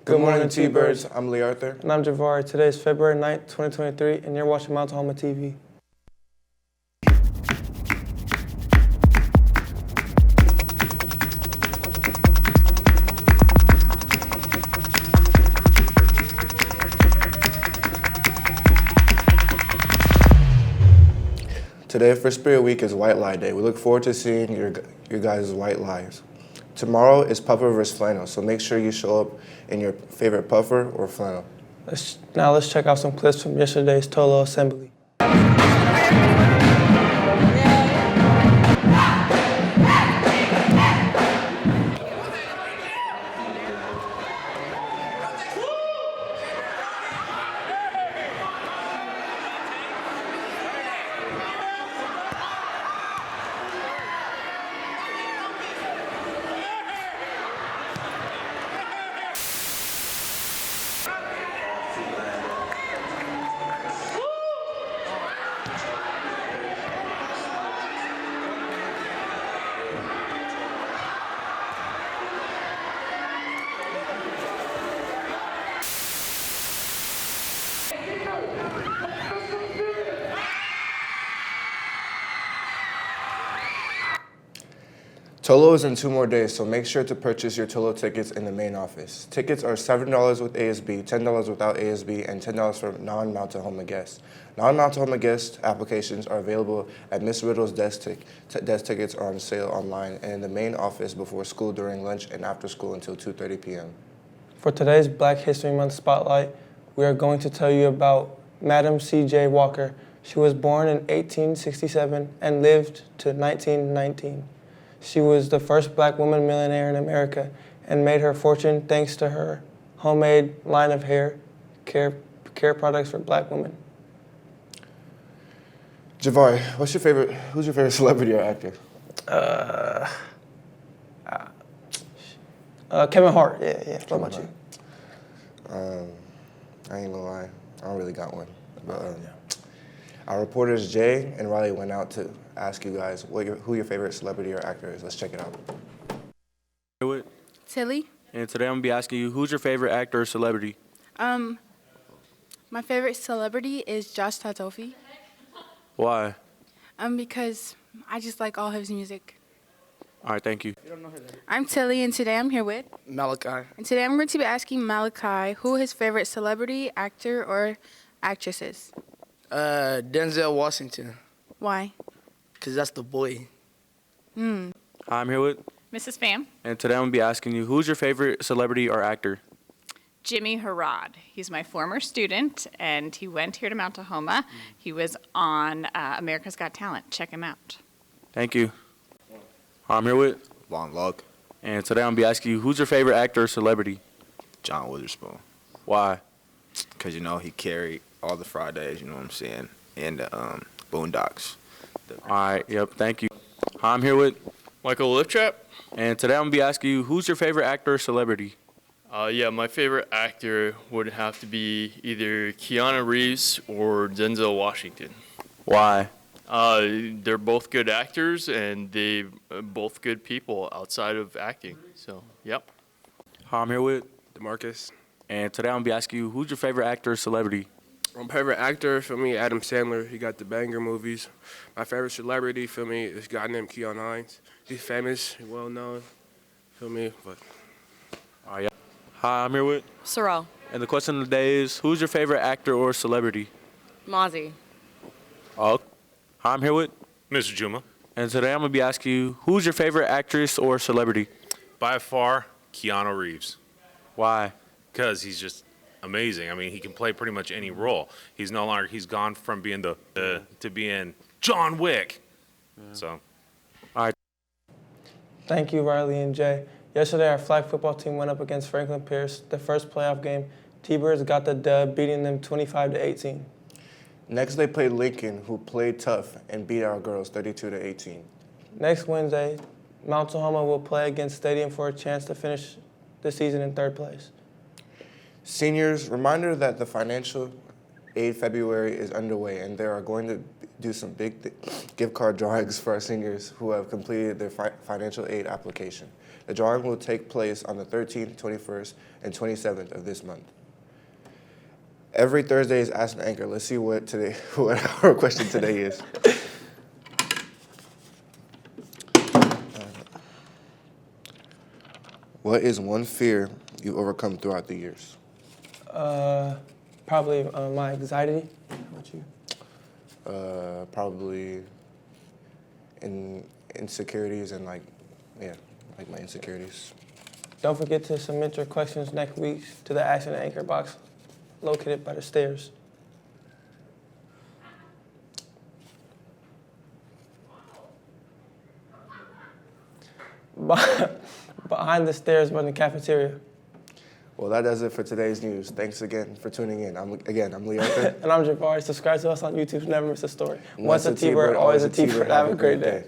Good morning, T-Birds. I'm LeeArthur. And I'm Javari. Today is February 9th, 2023, and you're watching Tahoma TV. Today for Spirit Week is White Lie Day. We look forward to seeing your guys' white lies. Tomorrow is puffer versus flannel, so make sure you show up in your favorite puffer or flannel. Now let's check out some clips from yesterday's Tolo assembly. Tolo is in 2 more days, so make sure to purchase your Tolo tickets in the main office. Tickets are $7 with ASB, $10 without ASB, and $10 for non-Mount Tahoma guests. Non-Mount Tahoma guest applications are available at Miss Riddle's desk. Desk tickets are on sale online and in the main office before school, during lunch, and after school until 2:30 p.m. For today's Black History Month Spotlight, we are going to tell you about Madam C.J. Walker. She was born in 1867 and lived to 1919. She was the first black woman millionaire in America and made her fortune thanks to her homemade line of hair care products for black women. Javari, who's your favorite celebrity or actor? Kevin Hart. Yeah. What about you? I ain't gonna lie, I don't really got one. But our reporters Jay and Riley went out to ask you guys who your favorite celebrity or actor is. Let's check it out. Tilly. And today I'm gonna be asking you, who's your favorite actor or celebrity? My favorite celebrity is Josh Tatofi. Why? Because I just like all his music. All right, thank you. I'm Tilly, and today I'm here with Malachi. And today I'm going to be asking Malachi who his favorite celebrity, actor, or actress is. Denzel Washington, Why? because that's the boy. Hi, I'm here with Mrs. Pham. And today I'm gonna be asking you, who's your favorite celebrity or actor? Jimmy Harrod. He's my former student, and he went here to Mount Tahoma. He was on America's Got Talent. Check him out. Thank you. Hi, I'm here with Von Luck, And today I'm gonna be asking you, who's your favorite actor or celebrity? John Witherspoon. Why? Because, he carried all the Fridays, you know what I'm saying, and the Boondocks. All right, yep, thank you. Hi, I'm here with Michael Liptrap. And today I'm gonna be asking you, who's your favorite actor or celebrity? My favorite actor would have to be either Keanu Reeves or Denzel Washington. Why? They're both good actors, and they're both good people outside of acting. So, yep. Hi, I'm here with DeMarcus. And today I'm gonna be asking you, who's your favorite actor or celebrity? My favorite actor, for me, Adam Sandler. He got the banger movies. My favorite celebrity, for me, is a guy named Keon Hines. He's famous, well known, for me. But Hi, I'm here with Sorrel. And the question of the day is, who's your favorite actor or celebrity? Mozzie. Oh. Hi, I'm here with Mr. Juma. And today I'm gonna be asking you, who's your favorite actress or celebrity? By far, Keanu Reeves. Why? Because he's just amazing. I mean, he can play pretty much any role. He's gone from being to being John Wick. Yeah. So. All right. Thank you, Riley and Jay. Yesterday, our flag football team went up against Franklin Pierce, the first playoff game. T-Birds got the dub, beating them 25-18. Next, they played Lincoln, who played tough and beat our girls 32-18. Next Wednesday, Mount Tahoma will play against Stadium for a chance to finish the season in 3rd place. Seniors, reminder that the financial aid February is underway, and there are going to do some big gift card drawings for our seniors who have completed their financial aid application. The drawing will take place on the 13th, 21st, and 27th of this month. Every Thursday is Ask an Anchor. Let's see what our question today is. What is one fear you've overcome throughout the years? Probably my anxiety. How about you? Probably insecurities and my insecurities. Don't forget to submit your questions next week to the Ask an Anchor box located by the stairs. Behind the stairs by the cafeteria. Well, that does it for today's news. Thanks again for tuning in. I'm LeeArthur. And I'm Javari. Subscribe to us on YouTube to never miss a story. Once a T-bird, always a T-bird. Have a great day.